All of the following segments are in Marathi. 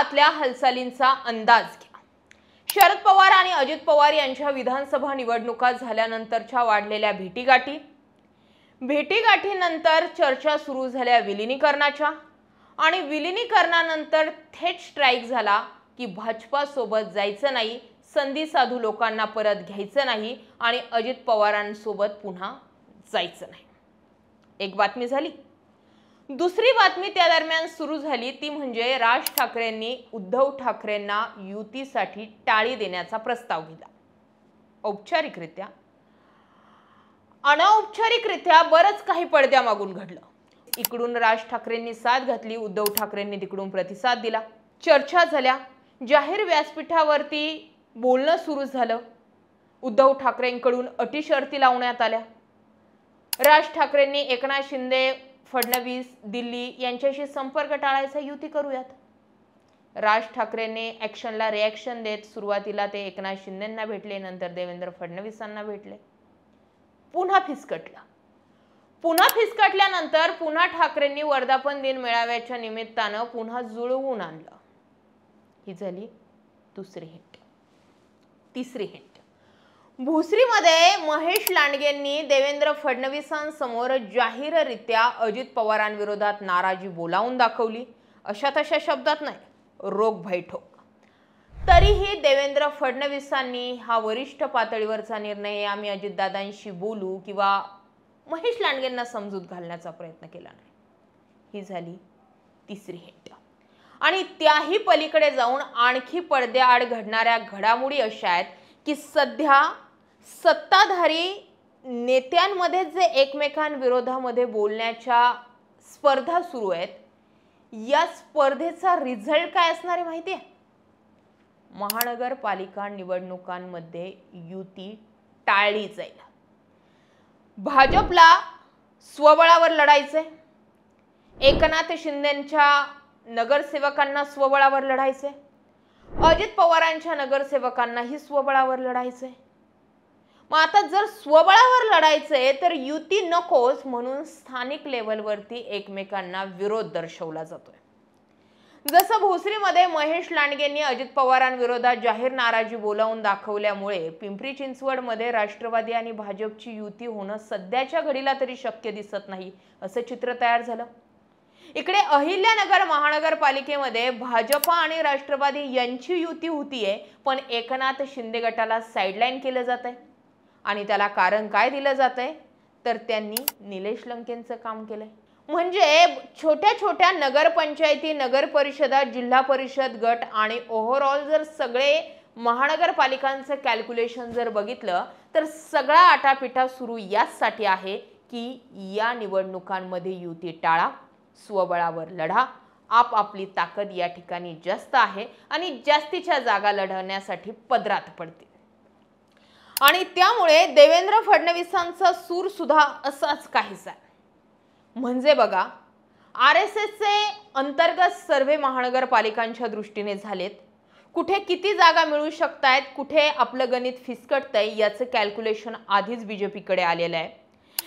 आतल्या हालचालींचा अंदाज घ्या। शरद पवार आणि अजित पवार यांच्या विधानसभा निवडणुका झाल्यानंतरच्या वाढलेल्या भेटीगाठीनंतर चर्चा सुरू झाल्या विलीनीकरणाच्या आणि विलीनीकरणानंतर थेट स्ट्राईक झाला की भाजपा सोबत जायचं नाही, संधी साधू लोकांना परत घ्यायचं नाही आणि अजित पवारांसोबत पुन्हा जायचं नाही। एक बातमी झाली। दुसरी बातमी त्या दरम्यान सुरू झाली ती म्हणजे राज ठाकरेंनी उद्धव ठाकरेंना युतीसाठी टाळी देण्याचा प्रस्ताव दिला। औपचारिकरित्या अनौपचारिकरित्या बरंच काही पडद्यामागून घडलं। इकडून राज ठाकरेंनी साथ घातली, उद्धव ठाकरेंनी तिकडून प्रतिसाद दिला, चर्चा झाल्या, जाहीर व्यासपीठावरती बोलणं सुरू झालं, उद्धव ठाकरेंकडून अटी शर्ती लावण्यात आल्या। राज ठाकरेंनी एकनाथ शिंदे, फडणवीस, दिल्ली यांच्याशी संपर्क टाळायचा, युती करूयात। राज ठाकरेंनी ॲक्शनला रिॲक्शन देत सुरुवातीला ते एकनाथ शिंदेंना भेटले, नंतर देवेंद्र फडणवीसांना भेटले, पुन्हा फिसकटल्यानंतर पुन्हा ठाकरेंनी वर्धापन दिन मेळाव्याच्या निमित्तानं पुन्हा जुळवून आणलं। ही झाली दुसरी हिंट। तिसरी हिंट, भोसरीमध्ये महेश लांडगेंनी देवेंद्र फडणवीसांसमोर जाहीररित्या अजित पवारांविरोधात नाराजी बोलावून दाखवली, अशा तशा शब्दात नाही, रोख बैठक। तरीही देवेंद्र फडणवीसांनी हा वरिष्ठ पातळीवरचा निर्णय आम्ही अजितदादांशी बोलू किंवा महेश लांडगेंना समजूत घालण्याचा प्रयत्न केला नाही। ही झाली तिसरी हिंट। आणि त्याही पलीकडे जाऊन आणखी पडद्याआड घडणाऱ्या घडामोडी अशा आहेत की सध्या सत्ताधारी नेत्यांमध्ये जे एकमेकांविरोधामध्ये बोलण्याच्या स्पर्धा सुरू आहेत, या स्पर्धेचा रिझल्ट काय असणार आहे माहिती आहे? महानगरपालिका निवडणुकांमध्ये युती टाळली जाईल। भाजपला स्वबळावर लढायचंय, एकनाथ शिंदेंच्या नगरसेवकांना स्वबळावर लढायचंय, अजित पवारांच्या नगरसेवकांनाही स्वबळावर लढायचंय। मग आता जर स्वबळावर लढायचंय तर युती नकोच, म्हणून स्थानिक लेवलवरती एकमेकांना विरोध दर्शवला जातोय। जसं भोसरीमध्ये महेश लांडगेंनी अजित पवारांविरोधात जाहीर नाराजी बोलावून दाखवल्यामुळे पिंपरी चिंचवडमध्ये राष्ट्रवादी आणि भाजपची युती होणं सध्याच्या घडीला तरी शक्य दिसत नाही, असं चित्र तयार झालं। इकडे अहिल्यानगर महानगरपालिकेमध्ये भाजपा आणि राष्ट्रवादी यांची युती होतीये, पण एकनाथ शिंदे गटाला साइडलाईन केलं जातंय आणि त्याला कारण काय दिलं जातंय तर त्यांनी निलेश लंकेंचं काम केलंय। म्हणजे छोट्या छोट्या नगरपंचायती, नगरपरिषदा, जिल्हा परिषद गट आणि ओव्हरऑल जर सगळे महानगरपालिकांचं कॅल्क्युलेशन जर बघितलं तर सगळा आटापिटा सुरू यासाठी आहे की या निवडणुकांमध्ये युती टाळा, स्वबळावर लढा, आपापली ताकद या ठिकाणी जास्त आहे आणि जास्तीच्या जागा लढवण्यासाठी पदरात पडतील। आणि त्यामुळे देवेंद्र फडणवीसांचा सूर सुद्धा असाच काहीसा आहे। म्हणजे बघा, RSSचे अंतर्गत सर्वे महानगरपालिकांच्या दृष्टीने झालेत, कुठे किती जागा मिळू शकतायत, कुठे आपलं गणित फिसकटतंय याचं कॅल्क्युलेशन आधीच बीजेपीकडे आलेलं आहे।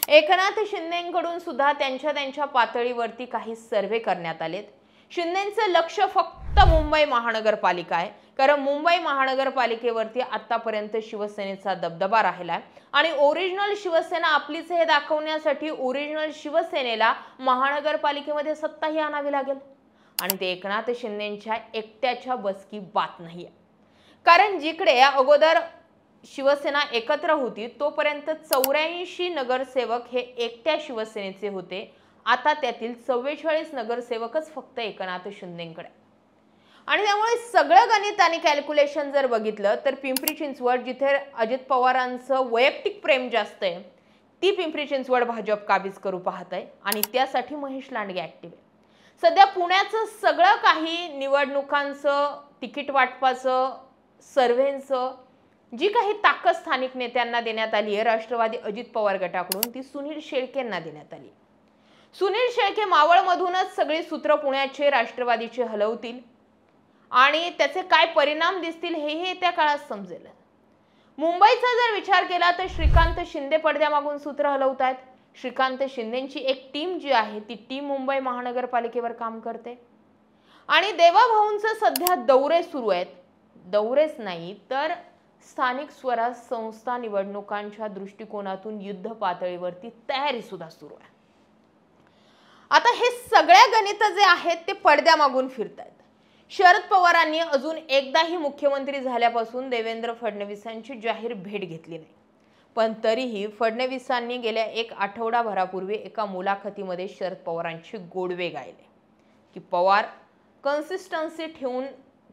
एकनाथ शिंदेंकडून सुद्धा त्यांच्या पातळीवरती काही सर्वे करण्यात आलेत। शिंदेंचं लक्ष फक्त मुंबई महानगरपालिका आहे, कारण मुंबई महानगरपालिकेवरती आतापर्यंत शिवसेनेचा दबदबा राहिला आहे आणि ओरिजिनल शिवसेना आपलीच हे दाखवण्यासाठी ओरिजिनल शिवसेनेला महानगरपालिकेमध्ये सत्ताही आणावी लागेल आणि ते एकनाथ शिंदेंच्या एकट्याच्या बसकी बात नाहीये। कारण जिकडे अगोदर शिवसेना एकत्र होती तोपर्यंत 84 नगरसेवक हे एकट्या शिवसेनेचे होते, आता त्यातील 44 नगरसेवकच फक्त एकनाथ शिंदेंकडे। आणि त्यामुळे सगळं गणित आणि कॅल्क्युलेशन जर बघितलं तर पिंपरी चिंचवड, जिथे अजित पवारांचं वैयक्तिक प्रेम जास्त आहे, ती पिंपरी चिंचवड भाजप काबीज करू पाहत आहे आणि त्यासाठी महेश लांडगे ऍक्टिव्ह आहे। सध्या पुण्याचं सगळं काही निवडणुकांचं, तिकीट वाटपाचं, सर्व्हेंचं जी काही ताकद स्थानिक नेत्यांना देण्यात आली आहे राष्ट्रवादी अजित पवार गटाकडून, ती सुनील शेळकेंना देण्यात आली। सुनील शेळके मावळमधूनच सगळी सूत्र पुण्याचे राष्ट्रवादीचे हलवतील आणि त्याचे काय परिणाम दिसतील हेही येत्या काळात समजेल। मुंबईचा जर विचार केला तर श्रीकांत शिंदे पडद्यामागून सूत्र हलवतायत। श्रीकांत शिंदेंची एक टीम जी आहे ती टीम मुंबई महानगरपालिकेवर काम करते आणि देवाभाऊंचे सध्या दौरे सुरू आहेत. दौरेच नाही तर स्थानिक स्वराज संस्था निवडणुकांच्या दृष्टिकोनातून युद्ध पातळीवरती तयारी सुद्धा सुरू आहे. आता हे सगळ्या गणित जे आहेत ते पडद्यामागून फिरतायत. शरद पवारांनी अजून एकदाही मुख्यमंत्री झाल्यापासून देवेंद्र फडणवीसांची जाहीर भेट घेतली नाही. पण तरीही फडणवीसांनी गेल्या एक आठवडाभरापूर्वी एका मुलाखतीमध्ये शरद पवारांची गोडवे गायले की पवार कन्सिस्टन्सी ठेवून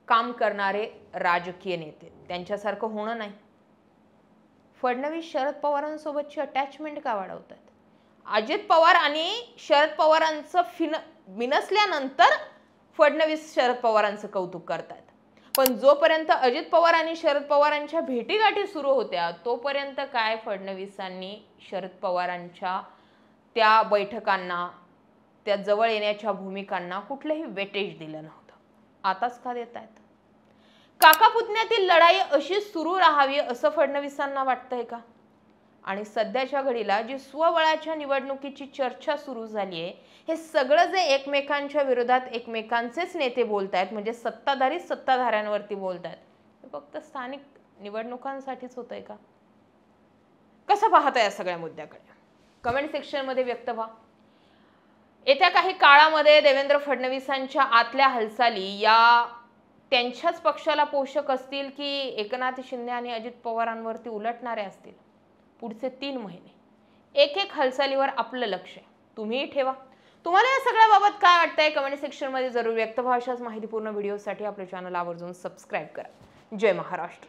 काम करणारे राजकीय नेते, त्यांच्यासारखं होणं नाही. फडणवीस शरद पवारांसोबतची अटॅचमेंट का वाढवतात? अजित पवार आणि शरद पवारांचं मिनसल्यानंतर फडणवीस शरद पवारांचं कौतुक करतात. पण जोपर्यंत अजित पवार आणि शरद पवारांच्या भेटीगाठी सुरू होत्या तोपर्यंत काय फडणवीसांनी शरद पवारांच्या त्या बैठकांना, त्या जवळ येण्याच्या भूमिकांना कुठलंही वेटेज दिलं नव्हतं. आताच का देत आहेत? काका पुतण्यातील लढाई अशी सुरू राहावी असं फडणवीसांना वाटतंय का? आणि सध्याच्या घडीला जी स्वबळाच्या निवडणुकीची चर्चा सुरू झाली आहे, हे सगळं जे एकमेकांच्या विरोधात एकमेकांचेच नेते बोलतायत, म्हणजे सत्ताधारी सत्ताधाऱ्यांवरती बोलतायत, हे फक्त स्थानिक निवडणुकांसाठीच होतंय का? कसं पाहताय या सगळ्या मुद्द्याकडे? कमेंट सेक्शनमध्ये व्यक्त व्हा. येत्या काही काळामध्ये देवेंद्र फडणवीसांच्या आतल्या हालचाली या त्यांच्याच पक्षाला पोषक असतील की एकनाथ शिंदे आणि अजित पवारांवरती उलटणारे असतील? पुढचे 3 महिने एक एक हालचालीवर आपलं लक्ष आहे. तुम्हीही ठेवा. तुम्हाला या सगळ्याबाबत काय वाटतंय कमेंट सेक्शनमध्ये जरूर व्यक्त व्हा. अशाच माहितीपूर्ण व्हिडिओसाठी आपल्या चॅनल आवर्जून सबस्क्राईब करा. जय महाराष्ट्र.